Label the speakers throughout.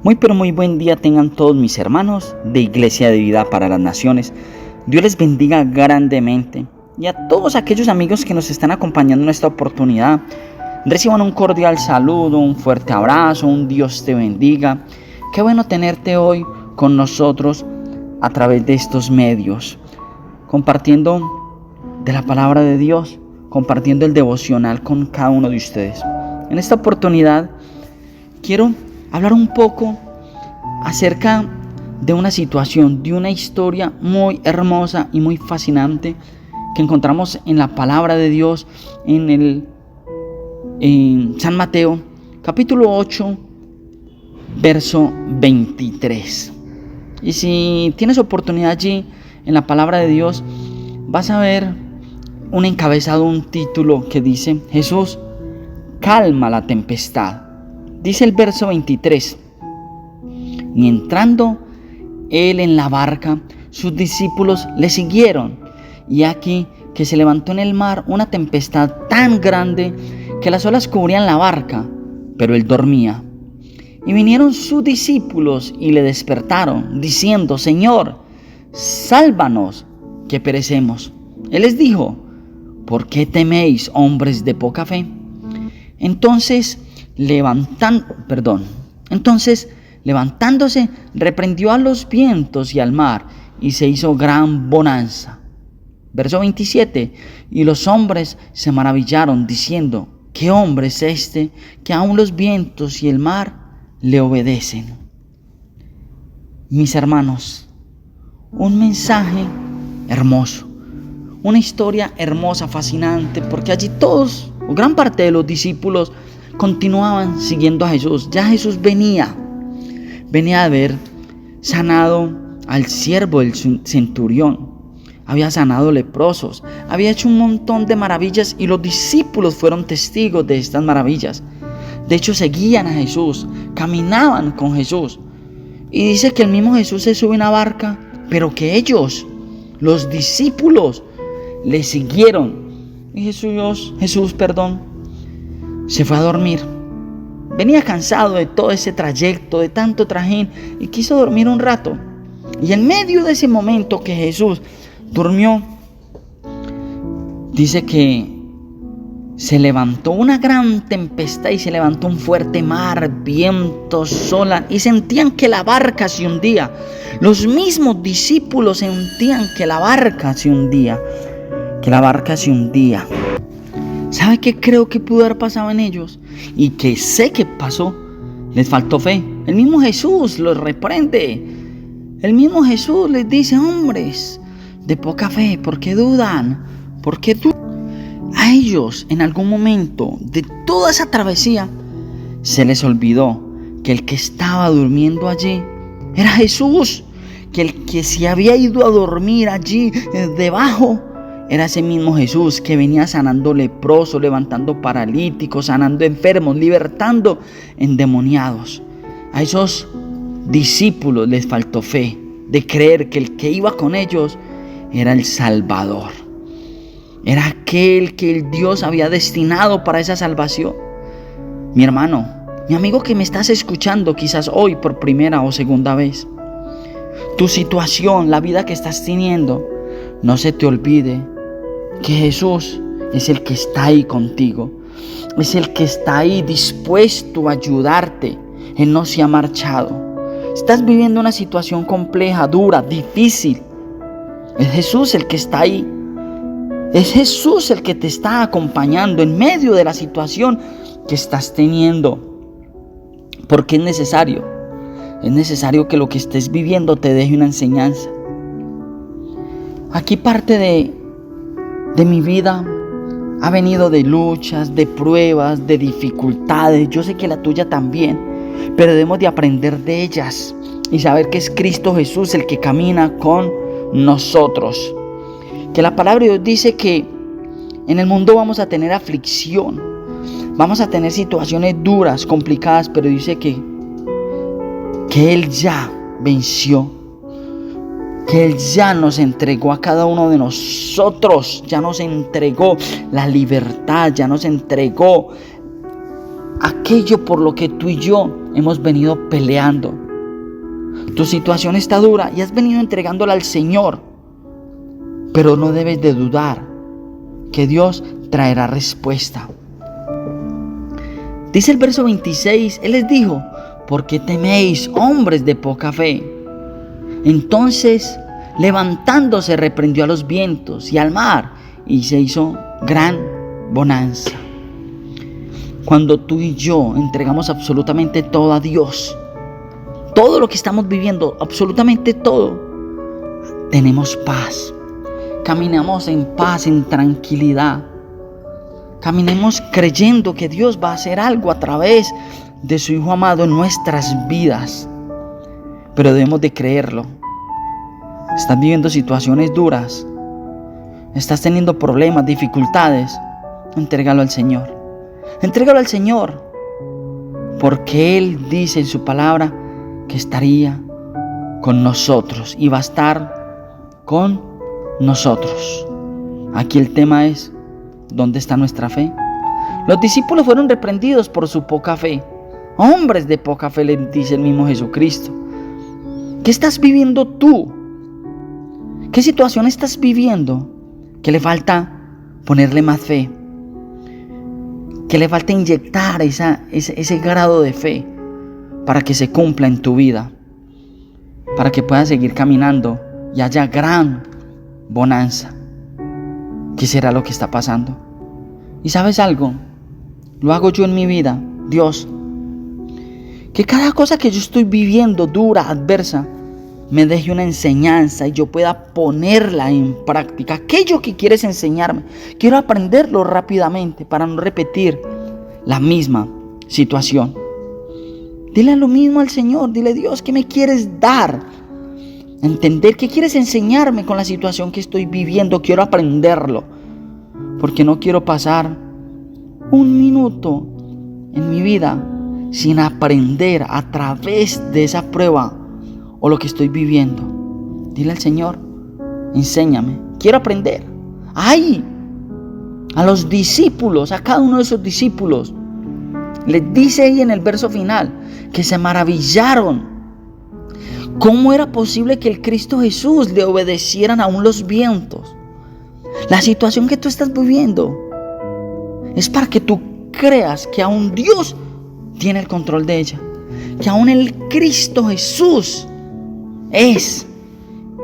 Speaker 1: Muy pero muy buen día tengan todos mis hermanos de Iglesia de Vida para las Naciones. Dios les bendiga grandemente. Y a todos aquellos amigos que nos están acompañando en esta oportunidad, reciban un cordial saludo, un fuerte abrazo, un Dios te bendiga. Qué bueno tenerte hoy con nosotros a través de estos medios, compartiendo de la palabra de Dios, compartiendo el devocional con cada uno de ustedes. En esta oportunidad quiero hablar un poco acerca de una situación, de una historia muy hermosa y muy fascinante que encontramos en la palabra de Dios en San Mateo, capítulo 8, verso 23. Y si tienes oportunidad allí en la palabra de Dios, vas a ver un encabezado, un título que dice: Jesús calma la tempestad. Dice el verso 23: y entrando él en la barca, sus discípulos le siguieron. Y aquí que se levantó en el mar una tempestad tan grande que las olas cubrían la barca, pero él dormía. Y vinieron sus discípulos y le despertaron, diciendo: Señor, sálvanos, que perecemos. Él les dijo: ¿por qué teméis, hombres de poca fe? Entonces levantándose, reprendió a los vientos y al mar, y se hizo gran bonanza. Verso 27: y los hombres se maravillaron, diciendo: ¿qué hombre es este, que aun los vientos y el mar le obedecen? Mis hermanos, un mensaje hermoso, una historia hermosa, fascinante, porque allí todos, o gran parte de los discípulos, continuaban siguiendo a Jesús. Ya Jesús venía de haber sanado al siervo del centurión, había sanado leprosos, había hecho un montón de maravillas, y los discípulos fueron testigos de estas maravillas. De hecho, seguían a Jesús, caminaban con Jesús. Y dice que el mismo Jesús se sube a una barca, pero que ellos, los discípulos, le siguieron. Y Jesús, se fue a dormir. Venía cansado de todo ese trayecto, de tanto trajín, y quiso dormir un rato. Y en medio de ese momento que Jesús durmió, dice que se levantó una gran tempestad y se levantó un fuerte mar, vientos, olas, y sentían que la barca se hundía. Los mismos discípulos sentían que la barca se hundía, ¿Sabe qué creo que pudo haber pasado en ellos? Y que sé que pasó. Les faltó fe. El mismo Jesús los reprende. El mismo Jesús les dice: hombres de poca fe, ¿por qué dudan? A ellos, en algún momento de toda esa travesía, se les olvidó que el que estaba durmiendo allí era Jesús. Que el que se había ido a dormir allí debajo era ese mismo Jesús, que venía sanando leprosos, levantando paralíticos, sanando enfermos, libertando endemoniados. A esos discípulos les faltó fe de creer que el que iba con ellos era el Salvador. Era aquel que el Dios había destinado para esa salvación. Mi hermano, mi amigo que me estás escuchando quizás hoy por primera o segunda vez, tu situación, la vida que estás teniendo, no se te olvide que Jesús es el que está ahí contigo. Es el que está ahí dispuesto a ayudarte. Él no se ha marchado. Estás viviendo una situación compleja, dura, difícil. Es Jesús el que está ahí. Es Jesús el que te está acompañando en medio de la situación que estás teniendo. Porque es necesario que lo que estés viviendo te deje una enseñanza. Aquí parte de mi vida ha venido de luchas, de pruebas, de dificultades. Yo sé que la tuya también, pero debemos de aprender de ellas y saber que es Cristo Jesús el que camina con nosotros. Que la palabra de Dios dice que en el mundo vamos a tener aflicción, vamos a tener situaciones duras, complicadas, pero dice que Él ya venció, que Él ya nos entregó a cada uno de nosotros, ya nos entregó la libertad, ya nos entregó aquello por lo que tú y yo hemos venido peleando. Tu situación está dura y has venido entregándola al Señor. Pero no debes de dudar que Dios traerá respuesta. Dice el verso 26, Él les dijo: ¿por qué teméis, hombres de poca fe? Entonces, levantándose, reprendió a los vientos y al mar, y se hizo gran bonanza. Cuando tú y yo entregamos absolutamente todo a Dios, todo lo que estamos viviendo, absolutamente todo, tenemos paz. Caminamos en paz, en tranquilidad. Caminemos creyendo que Dios va a hacer algo a través de su Hijo amado en nuestras vidas. Pero debemos de creerlo. Estás viviendo situaciones duras. Estás teniendo problemas, dificultades. Entrégalo al Señor. Entrégalo al Señor. Porque Él dice en su palabra que estaría con nosotros y va a estar con nosotros. Aquí el tema es: ¿dónde está nuestra fe? Los discípulos fueron reprendidos por su poca fe. Hombres de poca fe, les dice el mismo Jesucristo. ¿Qué estás viviendo tú? ¿Qué situación estás viviendo que le falta ponerle más fe? Que le falta inyectar ese grado de fe para que se cumpla en tu vida, para que puedas seguir caminando y haya gran bonanza. ¿Qué será lo que está pasando? ¿Y sabes algo? Lo hago yo en mi vida, Dios. Que cada cosa que yo estoy viviendo dura, adversa, me deje una enseñanza y yo pueda ponerla en práctica. Aquello que quieres enseñarme, quiero aprenderlo rápidamente para no repetir la misma situación. Dile lo mismo al Señor. Dile: Dios, ¿qué me quieres dar? Entender qué quieres enseñarme con la situación que estoy viviendo. Quiero aprenderlo, porque no quiero pasar un minuto en mi vida sin aprender a través de esa prueba o lo que estoy viviendo. Dile al Señor: enséñame, quiero aprender. ¡Ay! A los discípulos, a cada uno de esos discípulos, les dice ahí en el verso final que se maravillaron. ¿Cómo era posible que el Cristo Jesús le obedecieran aún los vientos? La situación que tú estás viviendo es para que tú creas que aún Dios tiene el control de ella, que aún el Cristo Jesús es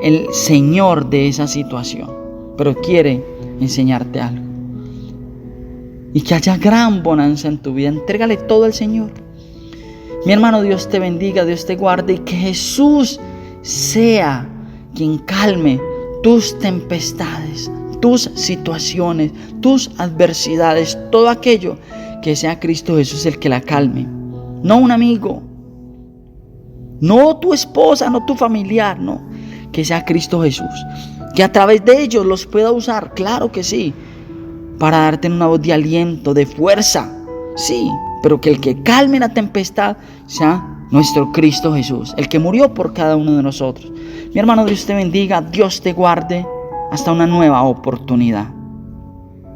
Speaker 1: el Señor de esa situación, pero quiere enseñarte algo. Y que haya gran bonanza en tu vida. Entrégale todo al Señor. Mi hermano, Dios te bendiga, Dios te guarde, y que Jesús sea quien calme tus tempestades, tus situaciones, tus adversidades, todo aquello. Que sea Cristo Jesús el que la calme, no un amigo, no tu esposa, no tu familiar, no. Que sea Cristo Jesús, que a través de ellos los pueda usar, claro que sí, para darte una voz de aliento, de fuerza, sí, pero que el que calme la tempestad sea nuestro Cristo Jesús, el que murió por cada uno de nosotros. Mi hermano, Dios te bendiga, Dios te guarde, hasta una nueva oportunidad.